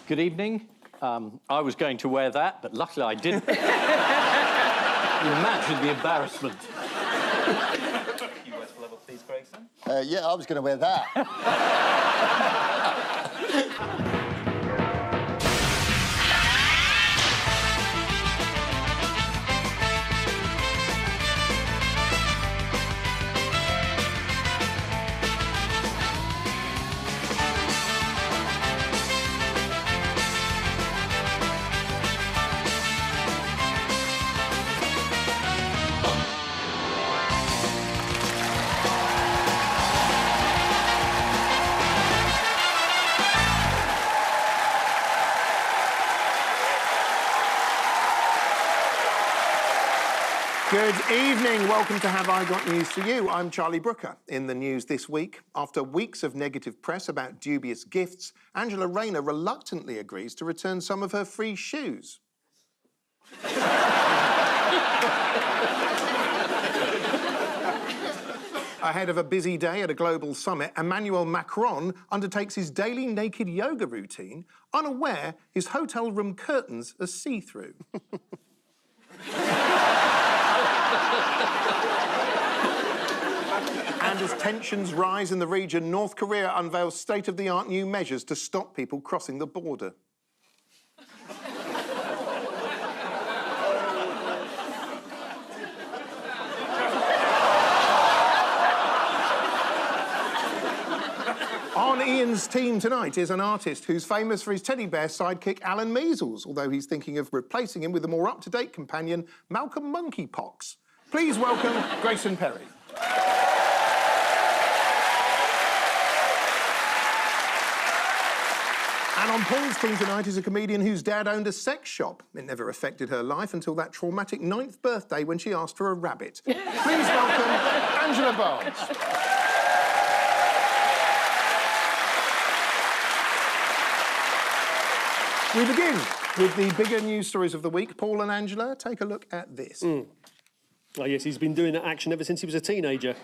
Good evening. I was going to wear that, but luckily I didn't. Imagine the embarrassment. US level, please, Gregson. Yeah, I was going to wear that. Good evening. Welcome to Have I Got News For You? I'm Charlie Brooker. In the news this week, after weeks of negative press about dubious gifts, Angela Rayner reluctantly agrees to return some of her free shoes. Ahead of a busy day at a global summit, Emmanuel Macron undertakes his daily naked yoga routine, unaware his hotel room curtains are see-through. And as tensions rise in the region, North Korea unveils state-of-the-art new measures to stop people crossing the border. On Ian's team tonight is an artist who's famous for his teddy bear sidekick Alan Measles, although he's thinking of replacing him with a more up-to-date companion, Malcolm Monkeypox. Please welcome Grayson Perry. And on Paul's team tonight is a comedian whose dad owned a sex shop. It never affected her life until that traumatic 9th birthday when she asked for a rabbit. Please welcome Angela Barnes. We begin with the bigger news stories of the week. Paul and Angela, take a look at this. Oh, yes, he's been doing that action ever since he was a teenager.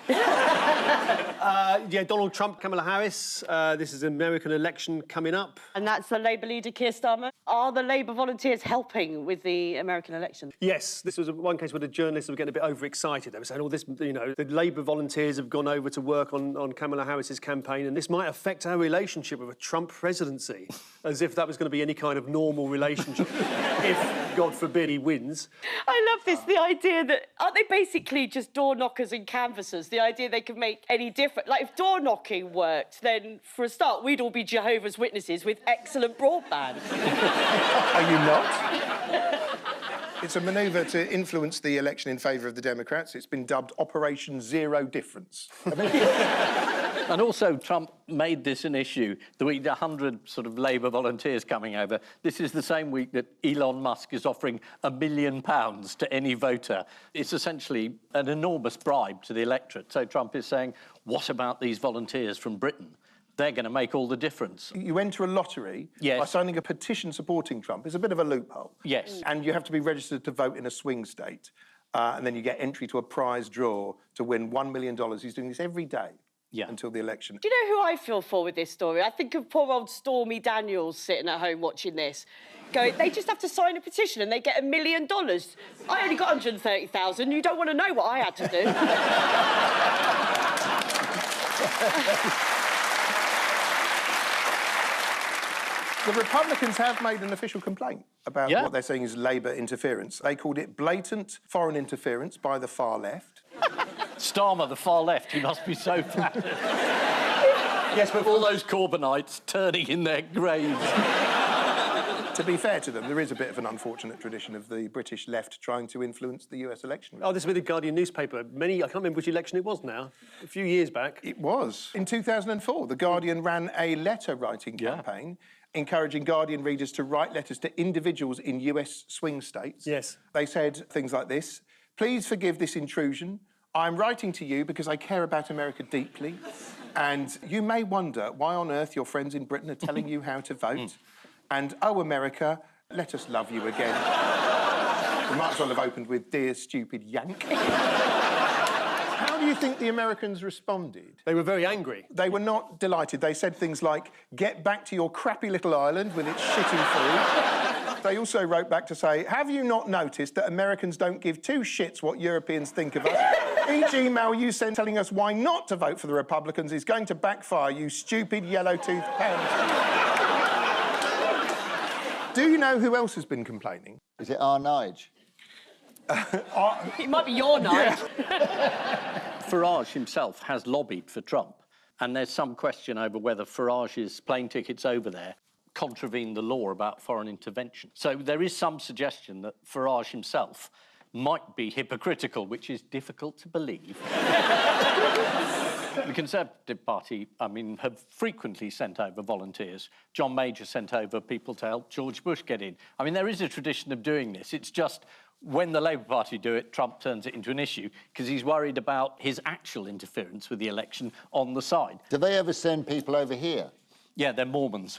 Yeah, Donald Trump, Kamala Harris. This is an American election coming up. And that's the Labour leader, Keir Starmer. Are the Labour volunteers helping with the American election? Yes, this was one case where the journalists were getting a bit overexcited. They were saying, oh, this, you know, the Labour volunteers have gone over to work on Kamala Harris's campaign, and this might affect our relationship with a Trump presidency, as if that was going to be any kind of normal relationship, if, God forbid, he wins. I love this, the idea that... Aren't they basically just door knockers and canvassers? The idea they could make any different... Like, if door knocking worked, then, for a start, we'd all be Jehovah's Witnesses with excellent broadband. Are you not? It's a manoeuvre to influence the election in favour of the Democrats. It's been dubbed Operation Zero Difference. And also, Trump made this an issue. The week 100 sort of Labour volunteers coming over. This is the same week that Elon Musk is offering £1 million to any voter. It's essentially an enormous bribe to the electorate. So Trump is saying, what about these volunteers from Britain? They're going to make all the difference. You enter a lottery by signing a petition supporting Trump. It's a bit of a loophole. Yes. And you have to be registered to vote in a swing state. And then you get entry to a prize draw to win $1 million. He's doing this every day. Until the election. Do you know who I feel for with this story? I think of poor old Stormy Daniels sitting at home watching this. Going, they just have to sign a petition and they get $1 million. I only got 130,000. You don't want to know what I had to do. The Republicans have made an official complaint about what they're saying is Labour interference. They called it blatant foreign interference by the far left. Starmer, the far left, he must be so fat. Yes, but all those Corbynites turning in their graves. To be fair to them, there is a bit of an unfortunate tradition of the British left trying to influence the US election. Oh, this was the Guardian newspaper. I can't remember which election it was now. A few years back. It was. In 2004, the Guardian ran a letter-writing campaign encouraging Guardian readers to write letters to individuals in US swing states. Yes. They said things like this: please forgive this intrusion. I'm writing to you because I care about America deeply, and you may wonder why on earth your friends in Britain are telling you how to vote. And, oh, America, let us love you again. We might as well have opened with, dear stupid Yank. How How do you think the Americans responded? They were very angry. They were not delighted. They said things like, get back to your crappy little island with its shitty food. They also wrote back to say, have you not noticed that Americans don't give two shits what Europeans think of us? Each email you send telling us why not to vote for the Republicans is going to backfire, you stupid yellow-toothed hound. Do you know who else has been complaining? Is it our Nige? It might be your night. Farage himself has lobbied for Trump, and there's some question over whether Farage's plane tickets over there contravene the law about foreign intervention. So there is some suggestion that Farage himself might be hypocritical, which is difficult to believe. The Conservative Party, I mean, have frequently sent over volunteers. John Major sent over people to help George Bush get in. I mean, there is a tradition of doing this. It's just when the Labour Party do it, Trump turns it into an issue because he's worried about his actual interference with the election on the side. Do they ever send people over here? Yeah, they're Mormons.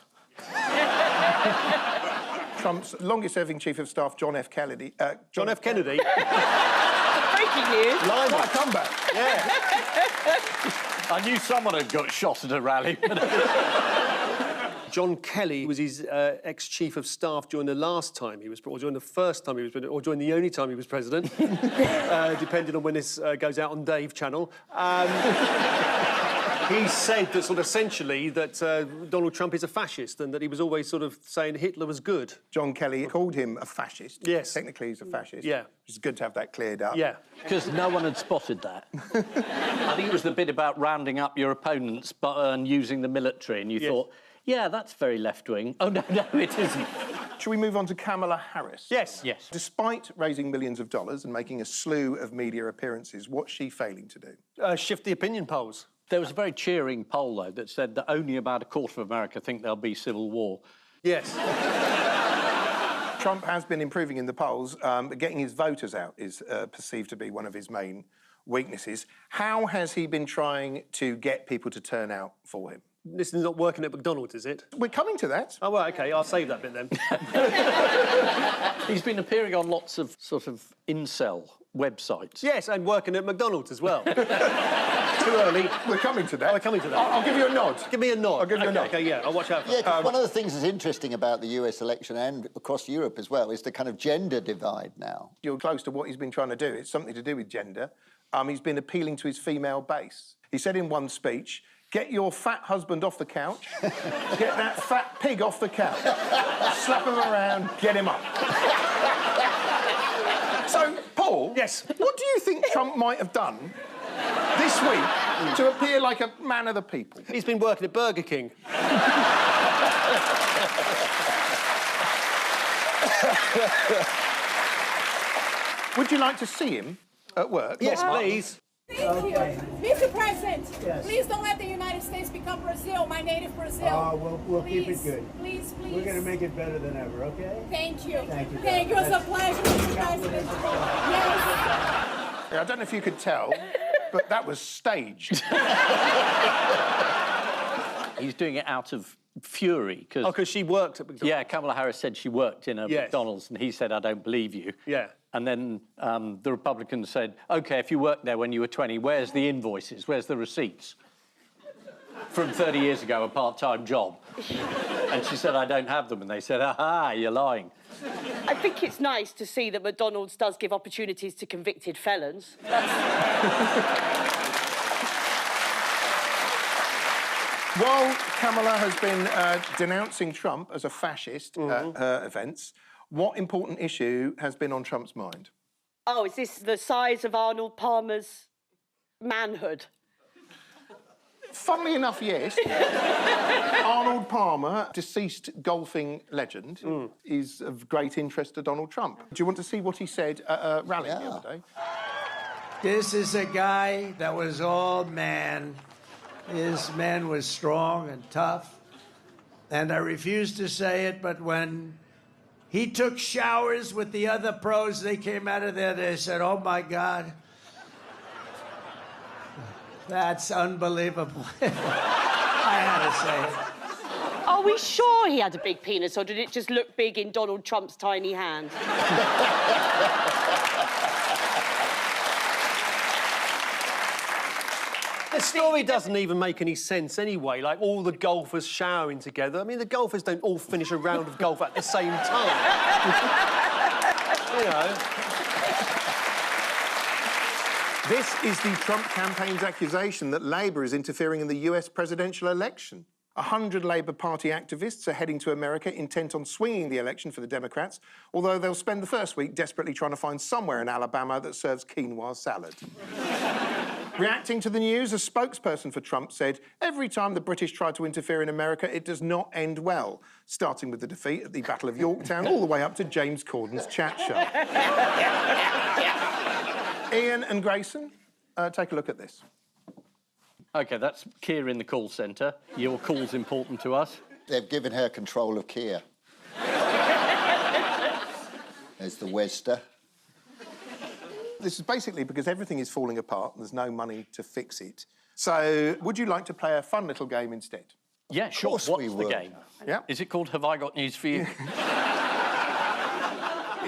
Trump's longest-serving Chief of Staff, John F. Kennedy... John F. Kennedy? Breaking news. What a comeback. Yeah. I knew someone had got shot at a rally. John Kelly was his ex-chief of staff during the last time he was, or during the first time he was, or during the only time he was president, depending on when this goes out on Dave Channel. He said that sort of essentially that Donald Trump is a fascist and that he was always sort of saying Hitler was good. John Kelly called him a fascist. Yes. Technically, he's a fascist. Yeah. It's good to have that cleared up. Yeah. Because no one had spotted that. I think it was the bit about rounding up your opponents and using the military, and you thought, yeah, that's very left-wing. Oh, no, it isn't. Shall we move on to Kamala Harris? Yes. Yes. Despite raising millions of dollars and making a slew of media appearances, what's she failing to do? Shift the opinion polls. There was a very cheering poll, though, that said that only about a quarter of America think there'll be civil war. Yes. Trump has been improving in the polls, but getting his voters out is perceived to be one of his main weaknesses. How has he been trying to get people to turn out for him? This is not working at McDonald's, is it? We're coming to that. Oh, well, OK, I'll save that bit then. He's been appearing on lots of sort of incel websites. Yes, and working at McDonald's as well. Too early. We're coming to that. We're coming to that. I'll give you a nod. Give me a nod. I'll give you a nod. OK, yeah, I'll watch out for Yeah, that. 'cause one of the things that's interesting about the US election and across Europe as well is the kind of gender divide now. You're close to what he's been trying to do. It's something to do with gender. He's been appealing to his female base. He said in one speech, get your fat husband off the couch, get that fat pig off the couch, slap him around, get him up. So, Paul... Yes? What do you think Trump might have done this week to appear like a man of the people? He's been working at Burger King. Would you like to see him at work? Yes, please. Thank you. Mr. President, please don't let the United States become Brazil, my native Brazil. We'll keep Please, it good. Please, please. We're going to make it better than ever, okay? Thank you. Thank you. Thank you. It was a pleasure, Mr. President. Yes. I don't know if you could tell, but that was staged. He's doing it out of fury because... Oh, because she worked at McDonald's. Yeah, Kamala Harris said she worked in a McDonald's, and he said, I don't believe you. Yeah. And then the Republicans said, OK, if you worked there when you were 20, where's the invoices? Where's the receipts? From 30 years ago, a part-time job. And she said, I don't have them. And they said, aha, you're lying. I think it's nice to see that McDonald's does give opportunities to convicted felons. While Kamala has been denouncing Trump as a fascist at her events, what important issue has been on Trump's mind? Oh, is this the size of Arnold Palmer's manhood? Funnily enough, yes. Arnold Palmer, deceased golfing legend, is of great interest to Donald Trump. Do you want to see what he said at a rally the other day? This is a guy that was all man. His man was strong and tough. And I refuse to say it, but when he took showers with the other pros, they came out of there, they said, oh, my God. That's unbelievable. I had to say it. Are we sure he had a big penis, or did it just look big in Donald Trump's tiny hand? The story doesn't even make any sense anyway, like all the golfers showering together. I mean, the golfers don't all finish a round of golf at the same time. You know. This is the Trump campaign's accusation that Labour is interfering in the US presidential election. 100 Labour Party activists are heading to America intent on swinging the election for the Democrats, although they'll spend the first week desperately trying to find somewhere in Alabama that serves quinoa salad. Reacting to the news, a spokesperson for Trump said, every time the British try to interfere in America, it does not end well, starting with the defeat at the Battle of Yorktown all the way up to James Corden's chat show. Ian and Grayson, take a look at this. OK, that's Keir in the call centre. Your call's important to us. They've given her control of Kia. There's the Wester. This is basically because everything is falling apart and there's no money to fix it. So, would you like to play a fun little game instead? Yeah, sure. course What's we the would. game? Yeah. Is it called Have I Got News for You?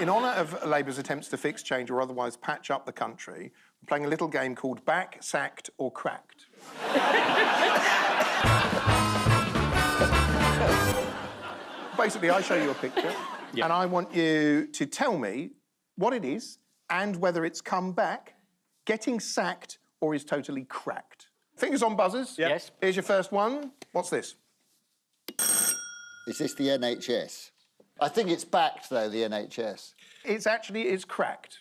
In honour of Labour's attempts to fix, change or otherwise patch up the country, we're playing a little game called Back, Sacked or Cracked. Basically, I show you a picture Yeah. and I want you to tell me what it is and whether it's come back, getting sacked or is totally cracked. Fingers on buzzers. Yep. Yes. Here's your first one. What's this? Is this the NHS? I think it's backed, though, the NHS. It's cracked.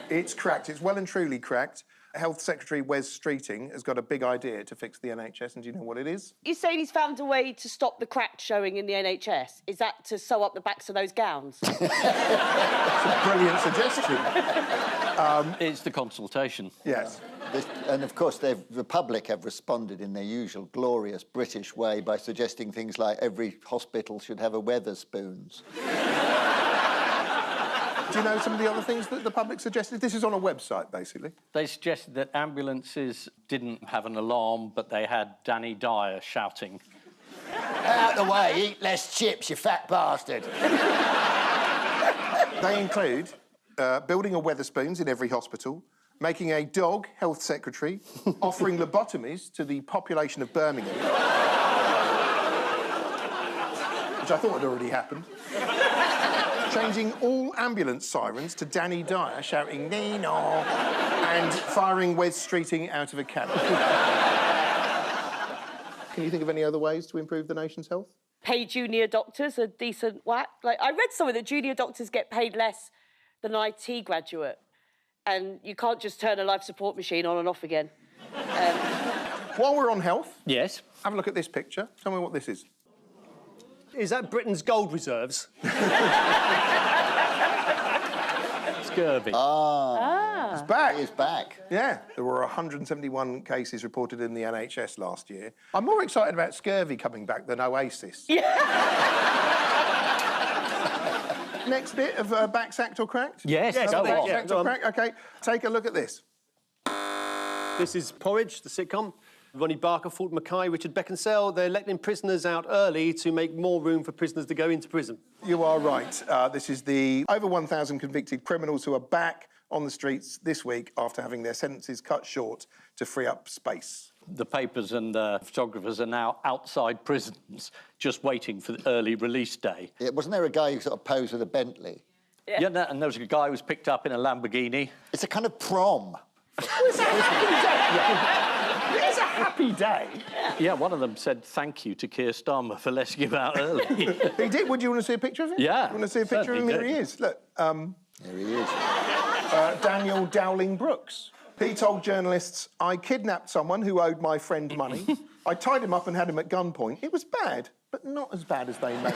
It's cracked. It's well and truly cracked. Health Secretary Wes Streeting has got a big idea to fix the NHS, and do you know what it is? You're saying he's found a way to stop the crack showing in the NHS? Is that to sew up the backs of those gowns? It's a brilliant suggestion. It's the consultation. Yes. And, of course, the public have responded in their usual glorious British way by suggesting things like every hospital should have a Weatherspoons. Do you know some of the other things that the public suggested? This is on a website, basically. They suggested that ambulances didn't have an alarm, but they had Danny Dyer shouting. Out the way, eat less chips, you fat bastard. They include building a Weatherspoons in every hospital, making a dog health secretary, offering lobotomies to the population of Birmingham, which I thought had already happened, changing all ambulance sirens to Danny Dyer shouting "Nino" and firing Wes Streeting out of a cannon. Can you think of any other ways to improve the nation's health? Pay junior doctors a decent whack. Like, I read somewhere that junior doctors get paid less than an IT graduate, and you can't just turn a life support machine on and off again. While we're on health, Yes. have a look at this picture. Tell me what this is. Is that Britain's gold reserves? Scurvy. It's back. It's back. Yeah, there were 171 cases reported in the NHS last year. I'm more excited about scurvy coming back than Oasis. Next bit of back sacked or cracked? Yes, Yes, go back on. Sacked go or on. cracked? OK, take a look at this. This is Porridge, the sitcom. Ronnie Barker, Fulton Mackay, Richard Beckinsale. They're letting prisoners out early to make more room for prisoners to go into prison. You are right. This is the over 1,000 convicted criminals who are back on the streets this week after having their sentences cut short to free up space. The papers and photographers are now outside prisons, just waiting for the early release day. Yeah, wasn't there a guy who sort of posed with a Bentley? Yeah, and there was a guy who was picked up in a Lamborghini. It's a kind of prom. It's a happy day. Yeah, one of them said thank you to Keir Starmer for letting him out early. He did. Would you want to see a picture of him? Yeah, You want to see a picture of him? certainly Here he do. is. Look, There he is. Daniel Dowling Brooks. He told journalists, I kidnapped someone who owed my friend money. I tied him up and had him at gunpoint. It was bad, but not as bad as they made it.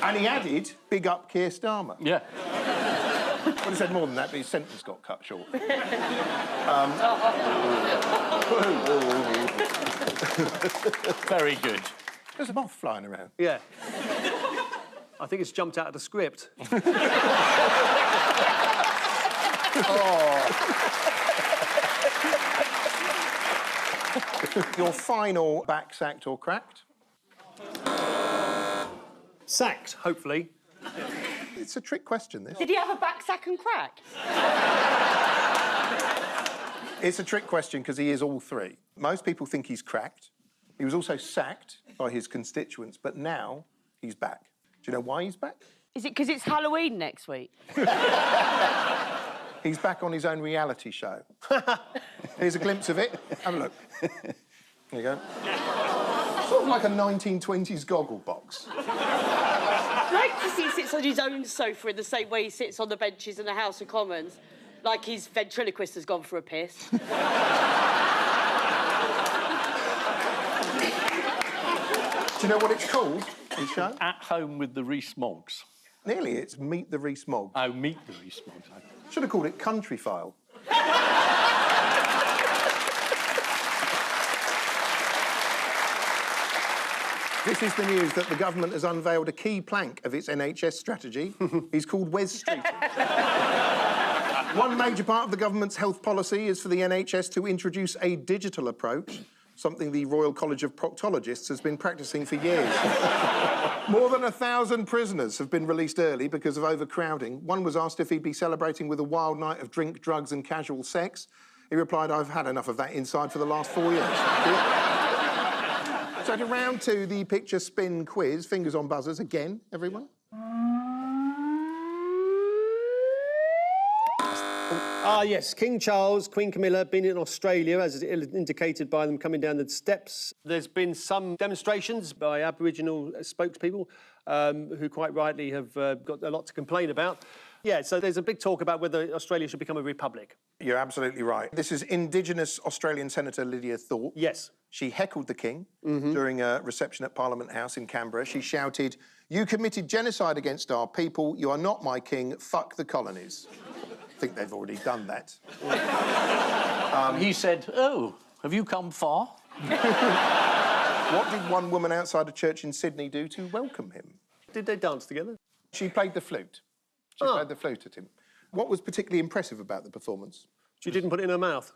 And he added, big up Keir Starmer. Yeah. Would have said more than that, but his sentence got cut short. Very good. There's a moth flying around. Yeah. I think it's jumped out of the script. Your final back sacked or cracked? Sacked, hopefully. It's a trick question, this. Did he have a back sack and crack? It's a trick question because he is all three. Most people think he's cracked. He was also sacked by his constituents, but now he's back. Do you know why he's back? Is it because it's Halloween next week? He's back on his own reality show. Here's a glimpse of it. Have a look. There you go. Sort of like a 1920s goggle box. I like to see he sits on his own sofa in the same way he sits on the benches in the House of Commons, like his ventriloquist has gone for a piss. Do you know what it's called, his show? At Home with the Rees-Moggs. Nearly, it's Meet the Rees-Mogg. Oh, Meet the Rees-Moggs. Should have called it Country File. This is the news that the government has unveiled a key plank of its NHS strategy. It's called Wes Street. One major part of the government's health policy is for the NHS to introduce a digital approach, something the Royal College of Proctologists has been practising for years. More than 1,000 prisoners have been released early because of overcrowding. One was asked if he'd be celebrating with a wild night of drink, drugs and casual sex. He replied, "I've had enough of that inside for the last 4 years." So to round two, the picture spin quiz. Fingers on buzzers again, everyone. Ah, yes, King Charles, Queen Camilla, been in Australia, as indicated by them coming down the steps. There's been some demonstrations by Aboriginal spokespeople who quite rightly have got a lot to complain about. Yeah, so there's a big talk about whether Australia should become a republic. You're absolutely right. This is Indigenous Australian Senator Lydia Thorpe. Yes. She heckled the King during a reception at Parliament House in Canberra. She shouted, "You committed genocide against our people. You are not my king. Fuck the colonies." I think they've already done that. He said, "Oh, have you come far?" What did one woman outside a church in Sydney do to welcome him? Did they dance together? She played the flute. She played the flute at him. What was particularly impressive about the performance? She didn't put it in her mouth.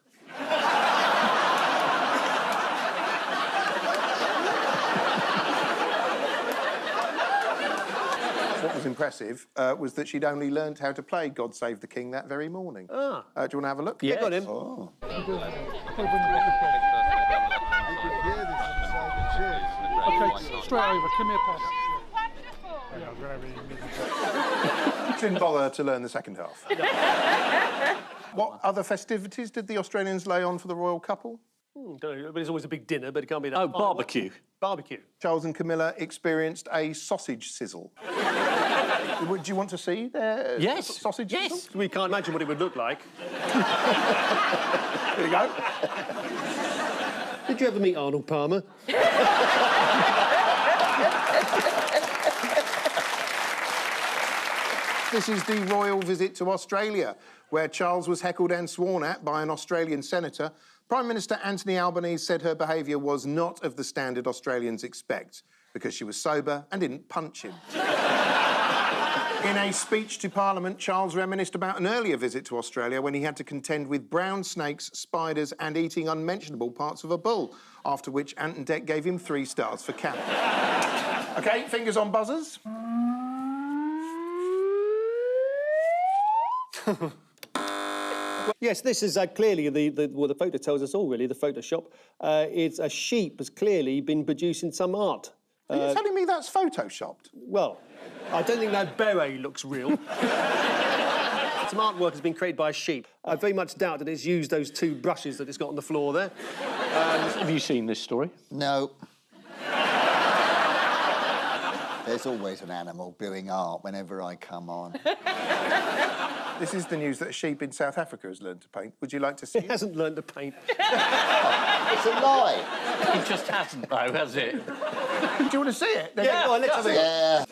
What was impressive was that she'd only learned how to play God Save the King that very morning. Do you want to have a look? Yeah, got him. Oh. Okay, straight over. Come here, pass. Didn't bother to learn the second half. What other festivities did the Australians lay on for the royal couple? Don't know, but it's always a big dinner, but it can't be that. Oh, barbecue. Barbecue. Charles and Camilla experienced a sausage sizzle. Do you want to see their Yes. sausage Yes. sizzle? We can't imagine what it would look like. Here you go. Did you ever meet Arnold Palmer? This is the royal visit to Australia, where Charles was heckled and sworn at by an Australian senator. Prime Minister Anthony Albanese said her behaviour was not of the standard Australians expect, because she was sober and didn't punch him. In a speech to Parliament, Charles reminisced about an earlier visit to Australia when he had to contend with brown snakes, spiders and eating unmentionable parts of a bull, after which Ant and Dec gave him 3 stars for camp. OK, fingers on buzzers. Yes, this is clearly well, the photo tells us all, really, the Photoshop. It's a sheep has clearly been producing some art. Are you telling me that's photoshopped? Well, I don't think that beret looks real. Some artwork has been created by a sheep. I very much doubt that it's used those 2 brushes that it's got on the floor there. Have you seen this story? No. There's always an animal doing art whenever I come on. This is the news that a sheep in South Africa has learned to paint. Would you like to see He it? hasn't learned to paint. It's a lie. It just hasn't, though, has it? Do you want to see it? Yeah, go on, let's have a Yeah.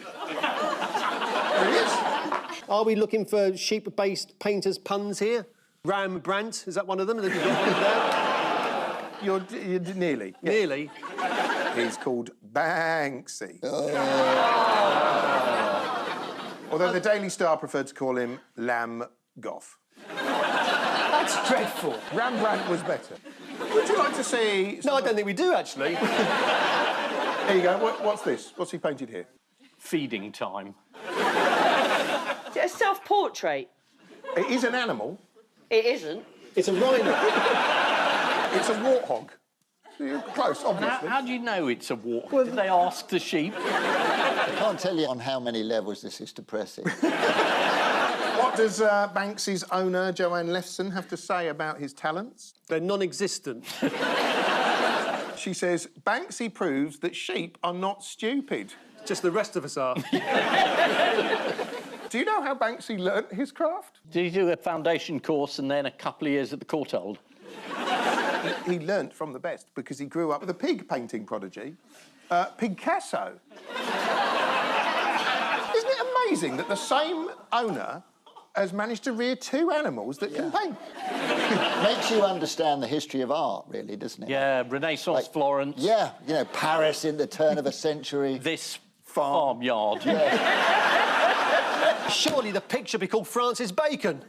There it is. Are we looking for sheep-based painters' puns here? Rembrandt, is that one of them? Have you got one there? You're nearly. Yeah. Nearly. He's called Banksy. Although the Daily Star preferred to call him Lamb Goff. That's dreadful. Rembrandt was better. Would you like to see... No, I don't think we do, actually. Here you go. What's this? What's he painted here? Feeding time. Is it a self-portrait? It is an animal. It isn't. It's a rhino. It's a warthog. You're close, obviously. How do you know it's a walk? Did they ask the sheep? I can't tell you on how many levels this is depressing. What does Banksy's owner, Joanne Lefson, have to say about his talents? They're non-existent. She says, Banksy proves that sheep are not stupid. Just the rest of us are. Do you know how Banksy learnt his craft? Did he do a foundation course and then a couple of years at the Courtauld? He learnt from the best because he grew up with a pig painting prodigy, Picasso. Isn't it amazing that the same owner has managed to rear two animals that can paint? Makes you understand the history of art, really, doesn't it? Yeah, Renaissance Florence. Yeah, you know, Paris in the turn of a century. This farmyard. Surely the picture be called Francis Bacon.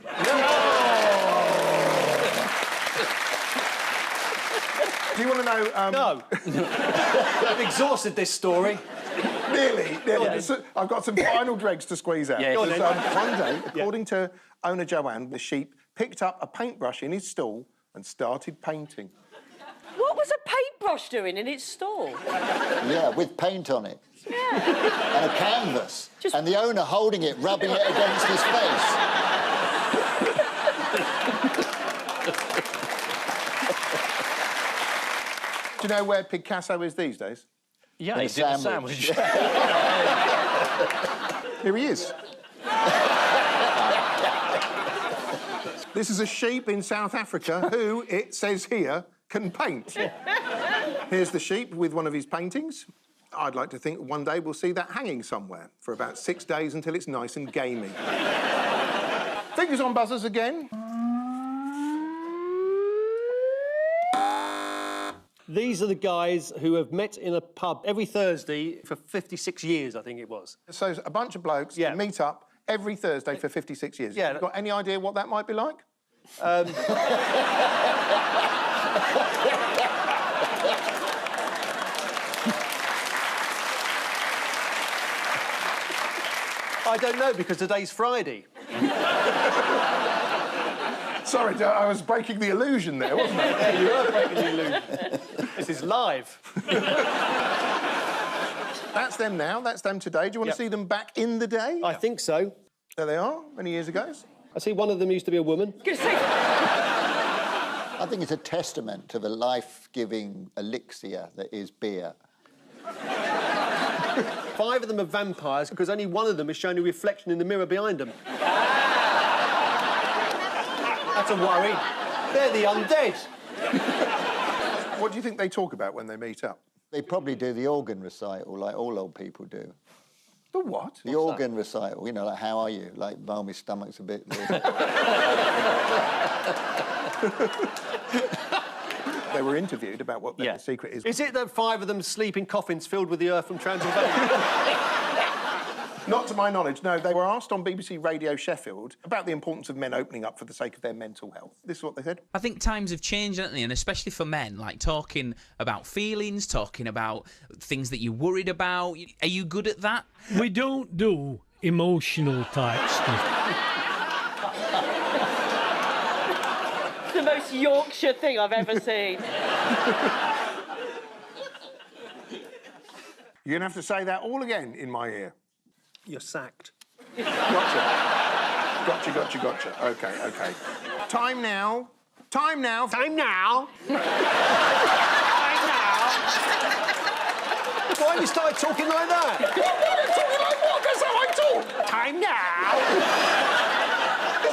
Do you want to know... No. I've exhausted this story. Nearly. I've got some final dregs to squeeze out. Yeah. One day, according to owner Joanne, the sheep picked up a paintbrush in his stall and started painting. What was a paintbrush doing in its stall? Yeah, with paint on it. Yeah. And a canvas. And the owner holding it, rubbing it against his face. Do you know where Picasso is these days? Yeah, In he a did a sandwich. sandwich. Here he is. This is a sheep in South Africa who, it says here, can paint. Here's the sheep with one of his paintings. I'd like to think one day we'll see that hanging somewhere for about 6 days until it's nice and gamey. Fingers on buzzers again. These are the guys who have met in a pub every Thursday for 56 years, I think it was. So a bunch of blokes meet up every Thursday for 56 years. Yeah. You got any idea what that might be like? I don't know, because today's Friday. Sorry, I was breaking the illusion there, wasn't I? Yeah, you were breaking the illusion. This is live. That's them now, that's them today. Do you want to see them back in the day? I think so. There they are, many years ago. I see one of them used to be a woman. I think it's a testament to the life-giving elixir that is beer. 5 of them are vampires because only one of them is showing a reflection in the mirror behind them. That's a worry. They're the undead. What do you think they talk about when they meet up? They probably do the organ recital, like all old people do. The what? The organ recital, you know, like, how are you? Like, well, my stomach's a bit... They were interviewed about what their secret is. Is it that 5 of them sleep in coffins filled with the earth from Transylvania? Not to my knowledge, no. They were asked on BBC Radio Sheffield about the importance of men opening up for the sake of their mental health. This is what they said. I think times have changed, haven't they? And especially for men, like talking about feelings, talking about things that you're worried about. Are you good at that? We don't do emotional type stuff. It's the most Yorkshire thing I've ever seen. You're going to have to say that all again in my ear. You're sacked. Gotcha. OK. Time now. Time now. Time now. Why you started talking like that? Talking like what? That's how I talk. Time now.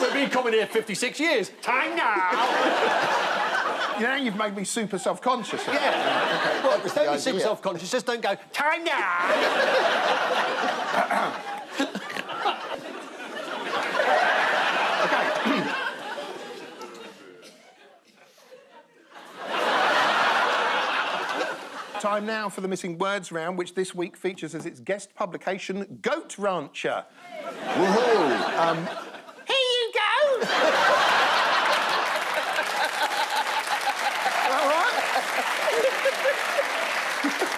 We've been coming here 56 years. Time now. Now you've made me super self-conscious. Yeah. Okay. Well, don't be super self-conscious. Just don't go, time now. Time now for the Missing Words round, which this week features as its guest publication, Goat Rancher. Woohoo! Here you go! All right?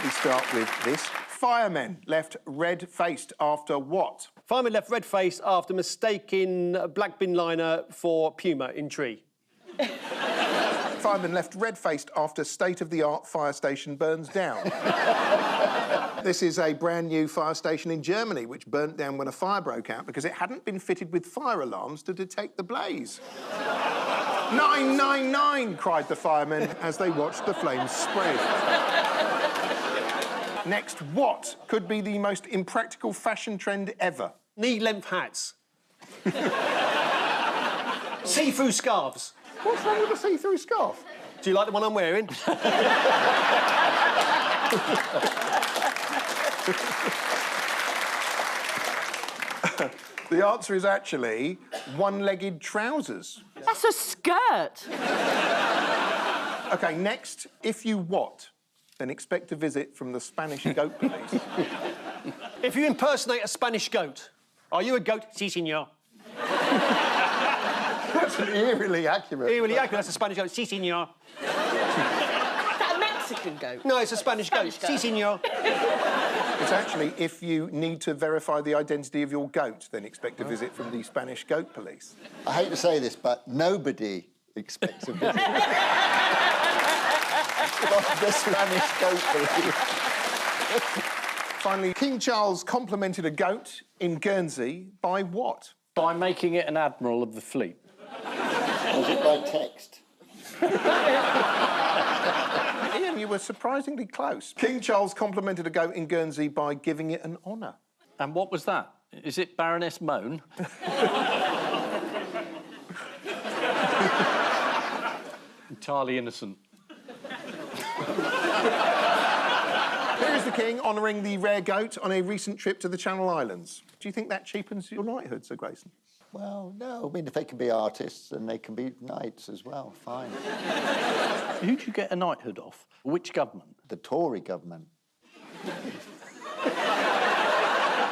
We start with this. Firemen left red-faced after what? Fireman left red-faced after mistaking a black bin liner for Puma in tree. Fireman left red-faced after state-of-the-art fire station burns down. This is a brand new fire station in Germany which burnt down when a fire broke out because it hadn't been fitted with fire alarms to detect the blaze. 999, cried the firemen as they watched the flames spread. Next, what could be the most impractical fashion trend ever? Knee-length hats. See-through scarves. What's wrong with a see-through scarf? Do you like the one I'm wearing? The answer is actually one-legged trousers. That's a skirt. OK, next, if you what, then expect a visit from the Spanish goat police. If you impersonate a Spanish goat, are you a goat? Si, senor. That's eerily accurate. Eerily accurate, that's a Spanish goat. Si, senor. Is that a Mexican goat? No, it's a Spanish goat. Si, senor. It's actually, if you need to verify the identity of your goat, then expect a visit from the Spanish goat police. I hate to say this, but nobody expects a visit from the Spanish goat police. Finally, King Charles complimented a goat in Guernsey by what? By making it an admiral of the fleet. Was it by text? Ian, you were surprisingly close. King Charles complimented a goat in Guernsey by giving it an honour. And what was that? Is it Baroness Moan? Entirely innocent. Here is the King honouring the rare goat on a recent trip to the Channel Islands. Do you think that cheapens your knighthood, Sir Grayson? Well, no. I mean, if they can be artists, then they can be knights as well. Fine. Who'd you get a knighthood off? Which government? The Tory government.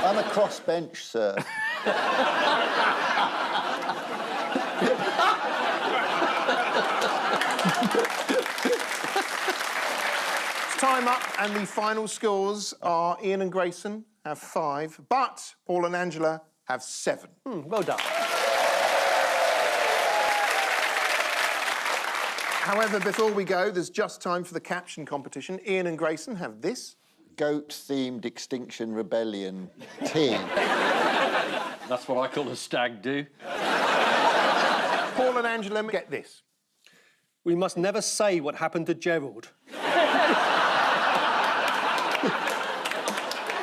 I'm a crossbench, sir. Time up, and the final scores are Ian and Grayson have 5, but Paul and Angela have 7. Well done. However, before we go, there's just time for the caption competition. Ian and Grayson have this. Goat-themed Extinction Rebellion team. That's what I call a stag do. Paul and Angela get this. We must never say what happened to Gerald.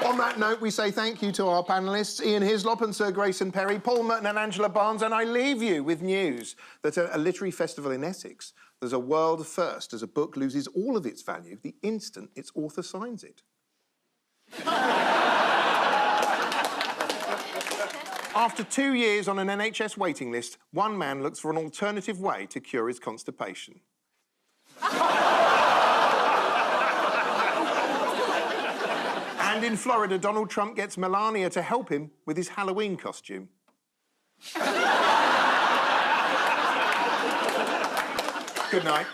On that note, we say thank you to our panellists, Ian Hislop and Sir Grayson Perry, Paul Merton and Angela Barnes, and I leave you with news that at a literary festival in Essex, there's a world first as a book loses all of its value the instant its author signs it. After 2 years on an NHS waiting list, one man looks for an alternative way to cure his constipation. And in Florida, Donald Trump gets Melania to help him with his Halloween costume. Good night.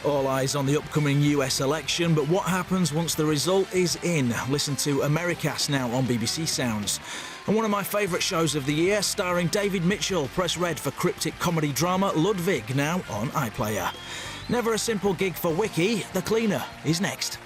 All eyes on the upcoming US election, but what happens once the result is in? Listen to Americast now on BBC Sounds. And one of my favourite shows of the year, starring David Mitchell. Press red for cryptic comedy drama Ludwig, now on iPlayer. Never a simple gig for Wiki. The Cleaner is next.